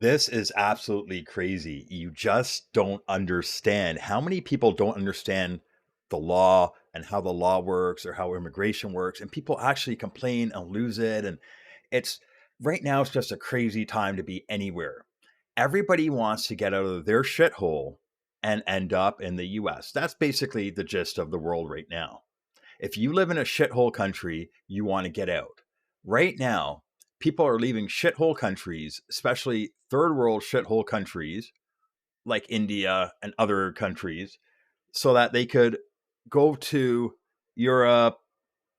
This is absolutely crazy. You just don't understand. How many people don't understand the law and how the law works or how immigration works? And people actually complain and lose it. And it's right now, it's just a crazy time to be anywhere. Everybody wants to get out of their shithole and end up in the US. That's basically the gist of the world right now. If you live in a shithole country, you want to get out. Right now, people are leaving shithole countries, especially third world shithole countries like India and other countries, so that they could go to Europe,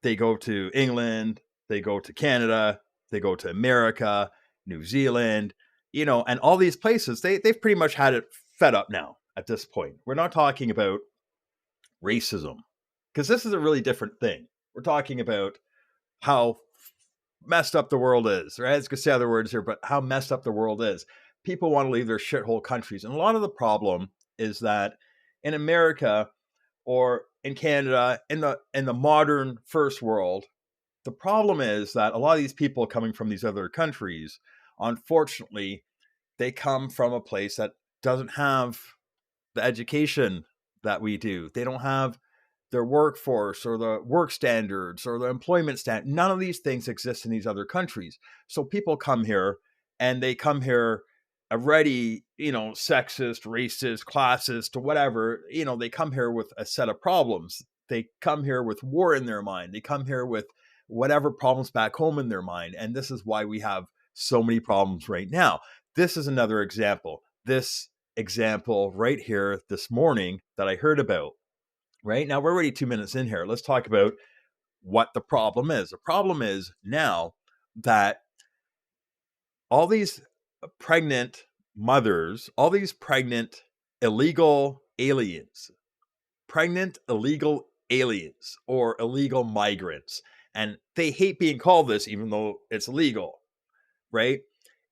they go to England, they go to Canada, they go to America, New Zealand, and all these places, they've pretty much had it fed up now at this point. We're not talking about racism, because this is a really different thing. We're talking about how messed up the world is, right? I was going to say other words here, but how messed up the world is. People want to leave their shithole countries. And a lot of the problem is that in America or in Canada, in the modern first world, the problem is that a lot of these people coming from these other countries, unfortunately, they come from a place that doesn't have the education that we do. They don't have their workforce or the work standards or the employment standard. None of these things exist in these other countries. So people come here and they come here already, sexist, racist, classist, or whatever. They come here with a set of problems. They come here with war in their mind. They come here with whatever problems back home in their mind. And this is why we have so many problems right now. This is another example. This example right here this morning that I heard about. Right now, we're already 2 minutes in here. Let's talk about what the problem is. The problem is now that all these pregnant mothers, all these pregnant illegal aliens, or illegal migrants, and they hate being called this even though it's illegal, right?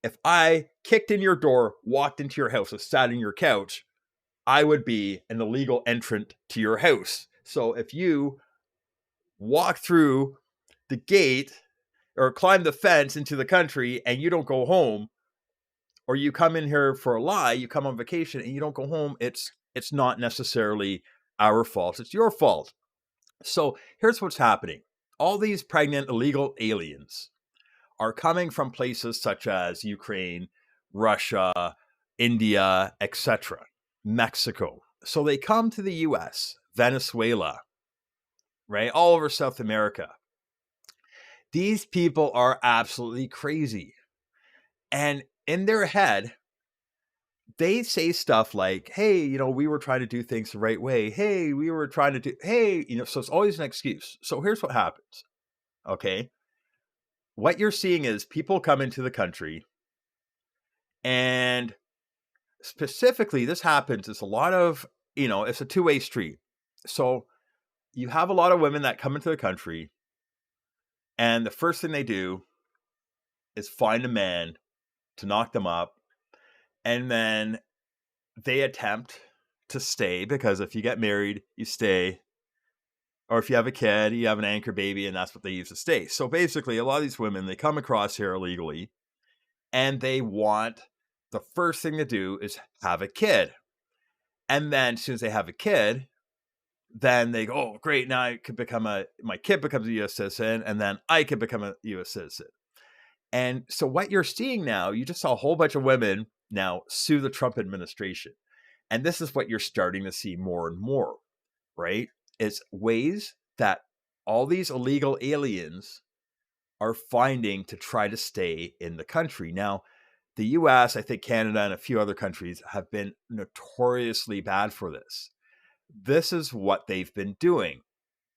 If I kicked in your door, walked into your house, and sat on your couch, I would be an illegal entrant to your house. So if you walk through the gate or climb the fence into the country and you don't go home, or you come in here for a lie, you come on vacation and you don't go home, it's not necessarily our fault. It's your fault. So here's what's happening. All these pregnant illegal aliens are coming from places such as Ukraine, Russia, India, etc., Mexico. So they come to the US, Venezuela, right? All over South America. These people are absolutely crazy. And in their head, they say stuff like, hey, we were trying to do things the right way. Hey, we were trying to do, hey, so it's always an excuse. So here's what happens. Okay. What you're seeing is people come into the country, and specifically this happens. It's a lot of, it's a two-way street. So you have a lot of women that come into the country, and the first thing they do is find a man to knock them up. And then they attempt to stay, because if you get married, you stay. Or if you have a kid, you have an anchor baby, and that's what they use to stay. So basically, a lot of these women, they come across here illegally, and they want, the first thing to do is have a kid. And then as soon as they have a kid, then they go, oh, great, now I could my kid becomes a U.S. citizen, and then I could become a U.S. citizen. And so what you're seeing now, you just saw a whole bunch of women now sue the Trump administration. And this is what you're starting to see more and more, right? It's ways that all these illegal aliens are finding to try to stay in the country. Now, the US, I think Canada and a few other countries have been notoriously bad for this. This is what they've been doing.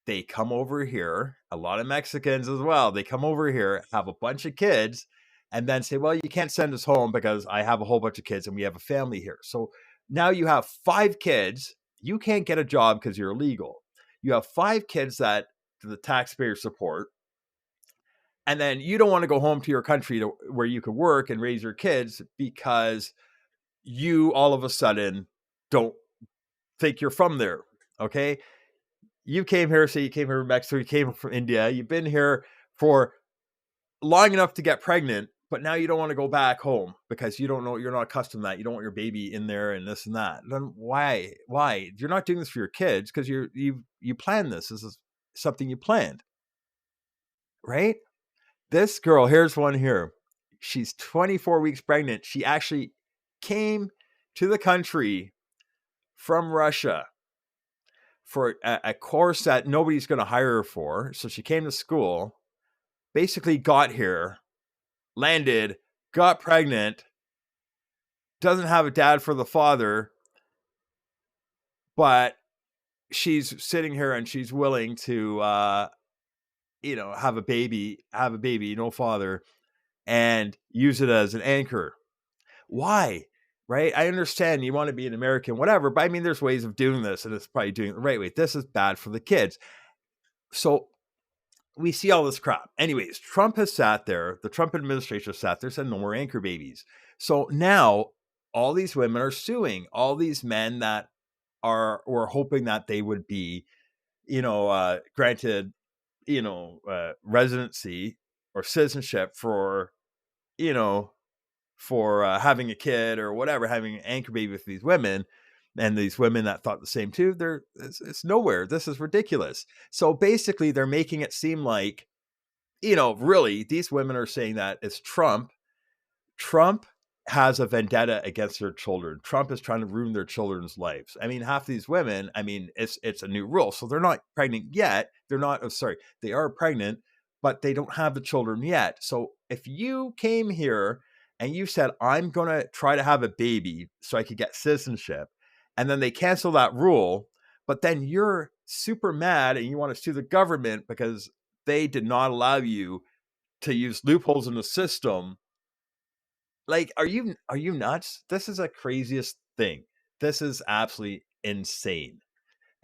They come over here, a lot of Mexicans as well. They come over here, have a bunch of kids, and then say, well, you can't send us home because I have a whole bunch of kids and we have a family here. So now you have 5 kids. You can't get a job because you're illegal. You have 5 kids that the taxpayers support. And then you don't want to go home to your country where you can work and raise your kids because you all of a sudden don't think you're from there. Okay. You came here, say you came here from Mexico, you came from India, you've been here for long enough to get pregnant, but now you don't want to go back home because you don't know, you're not accustomed to that. You don't want your baby in there and this and that. Then why? Why? You're not doing this for your kids because you planned this. This is something you planned, right? This girl, here's one here. She's 24 weeks pregnant. She actually came to the country from Russia for a course that nobody's going to hire her for. So she came to school, basically got here, landed, got pregnant, doesn't have a dad for the father, but she's sitting here and she's willing to, have a baby, no father, and use it as an anchor. Why? Right? I understand you want to be an American, whatever, but I mean, there's ways of doing this, and it's probably doing it the right way. This is bad for the kids. So we see all this crap. Anyways, Trump has sat there, the Trump administration has sat there, said no more anchor babies. So now all these women are suing all these men that were hoping that they would be, granted, residency or citizenship for, having a kid or whatever, having an anchor baby with these women. And these women that thought the same too, it's nowhere. This is ridiculous. So basically, they're making it seem like, really, these women are saying that it's Trump. Trump has a vendetta against their children. Trump is trying to ruin their children's lives. I mean, half these women, I mean, it's a new rule. So they're not pregnant yet. They're not, they are pregnant, but they don't have the children yet. So if you came here and you said, I'm going to try to have a baby so I could get citizenship, and then they cancel that rule, but then you're super mad and you want to sue the government because they did not allow you to use loopholes in the system. Like, are you nuts? This is the craziest thing. This is absolutely insane.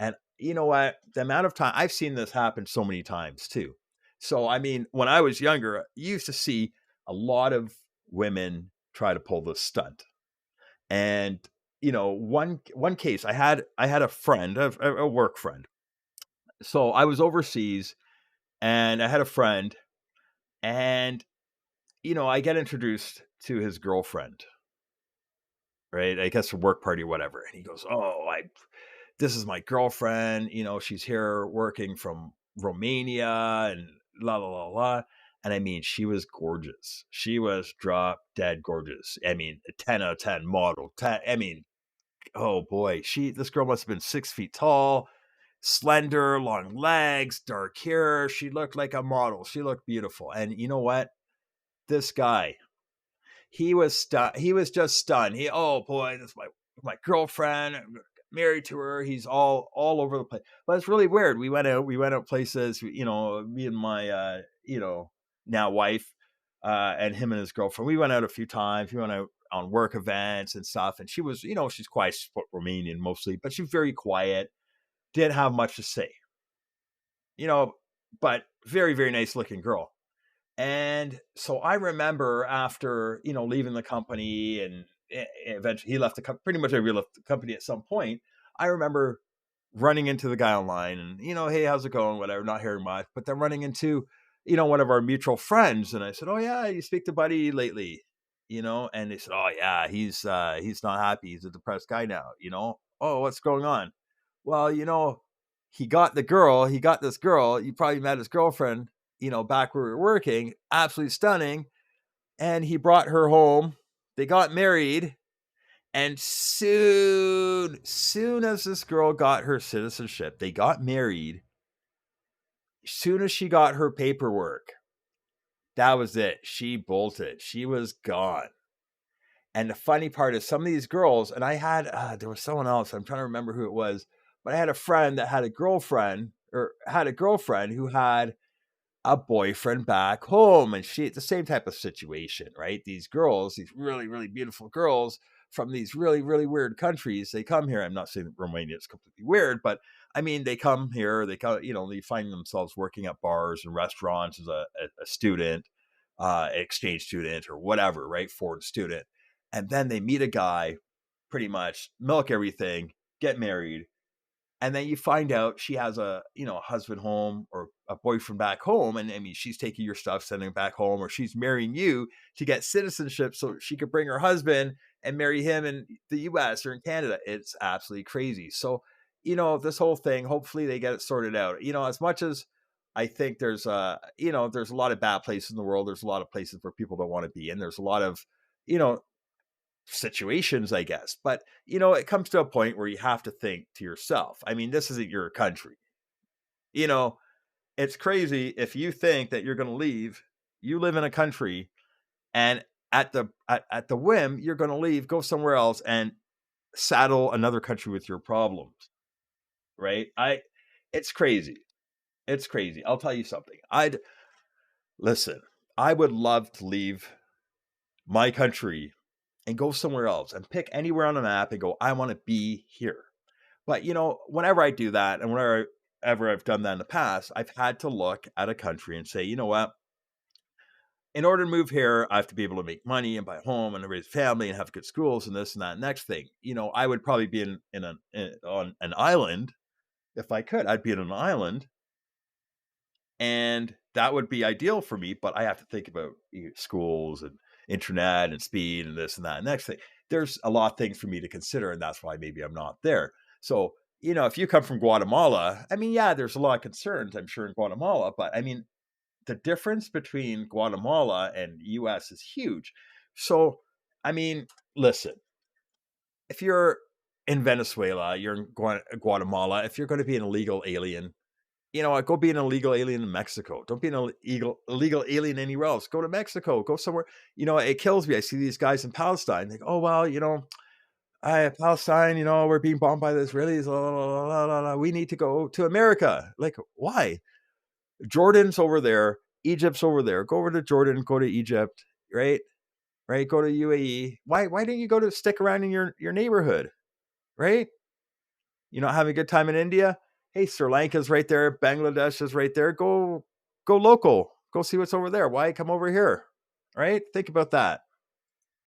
And you know what? The amount of time I've seen this happen so many times too. So I mean, when I was younger, you used to see a lot of women try to pull this stunt. And one case, I had a friend, a work friend. So I was overseas and I had a friend, and I get introduced to his girlfriend, right? I guess a work party or whatever. And he goes, "Oh, this is my girlfriend. She's here working from Romania and la la la la." And I mean, she was gorgeous. She was drop dead gorgeous. I mean, a 10 out of 10 model. I mean, oh boy, this girl must have been 6 feet tall, slender, long legs, dark hair. She looked like a model. She looked beautiful. And you know what? This guy, he was stunned. He was just stunned. Oh boy, this is my girlfriend. I'm married to her. He's all over the place. But it's really weird. We went out places, me and my now wife, and him and his girlfriend. We went out a few times. We went out on work events and stuff. And she was, she's quite Romanian mostly, but she's very quiet. Didn't have much to say. But very, very nice looking girl. And so I remember after, leaving the company, and eventually he left the company, pretty much everybody left the company at some point. I remember running into the guy online and, hey, how's it going? Whatever, not hearing much, but then running into, one of our mutual friends. And I said, "Oh yeah, you speak to Buddy lately?" And they said, "Oh yeah, he's not happy. He's a depressed guy now, Oh, what's going on?" Well, he got this girl. You probably met his girlfriend, back where we were working, absolutely stunning. And he brought her home. They got married. And soon as this girl got her citizenship, they got married. As soon as she got her paperwork, that was it. She bolted. She was gone. And the funny part is, some of these girls, and I had, there was someone else, I'm trying to remember who it was, but I had a friend that had a girlfriend who had a boyfriend back home, and it's the same type of situation, right? These girls, these really, really beautiful girls from these really, really weird countries, they come here. I'm not saying that Romania is completely weird, but I mean, they come here, they find themselves working at bars and restaurants as a student, exchange student or whatever, right? Foreign student. And then they meet a guy, pretty much milk everything, get married, And then you find out she has a, a husband home or a boyfriend back home. And I mean, she's taking your stuff, sending it back home, or she's marrying you to get citizenship so she could bring her husband and marry him in the US or in Canada. It's absolutely crazy. So, this whole thing, hopefully they get it sorted out. As much as I think there's a lot of bad places in the world, there's a lot of places where people don't want to be in. There's a lot of, you know, situations, I guess. But, it comes to a point where you have to think to yourself. I mean, this isn't your country. You know, it's crazy if you think that you're going to leave. You live in a country, and at the whim, you're going to leave, go somewhere else, and saddle another country with your problems. Right? It's crazy. It's crazy. I'll tell you something. Listen. I would love to leave my country and go somewhere else and pick anywhere on the map and go, I want to be here. But whenever I do that, and whenever I've done that in the past, I've had to look at a country and say, you know what? In order to move here, I have to be able to make money and buy a home and raise a family and have good schools and this and that. Next thing, I would probably be on an island if I could. I'd be in an island, and that would be ideal for me. But I have to think about schools and internet and speed and this and that. Next thing, there's a lot of things for me to consider, and that's why maybe I'm not there. So, if you come from Guatemala, I mean, yeah, there's a lot of concerns, I'm sure, in Guatemala, but I mean, the difference between Guatemala and US is huge. So, I mean, listen, if you're in Venezuela, you're in Guatemala, if you're going to be an illegal alien, go be an illegal alien in Mexico. Don't be an illegal alien anywhere else. Go to Mexico. Go somewhere. It kills me. I see these guys in Palestine. They go, oh, well, Palestine, we're being bombed by the Israelis. La, la, la, la, la. We need to go to America. Like, why? Jordan's over there. Egypt's over there. Go over to Jordan. Go to Egypt. Right? Right? Go to UAE. Why didn't you go to stick around in your neighborhood? Right? You're not having a good time in India? Hey, Sri Lanka's right there. Bangladesh is right there. Go local. Go see what's over there. Why come over here? Right? Think about that.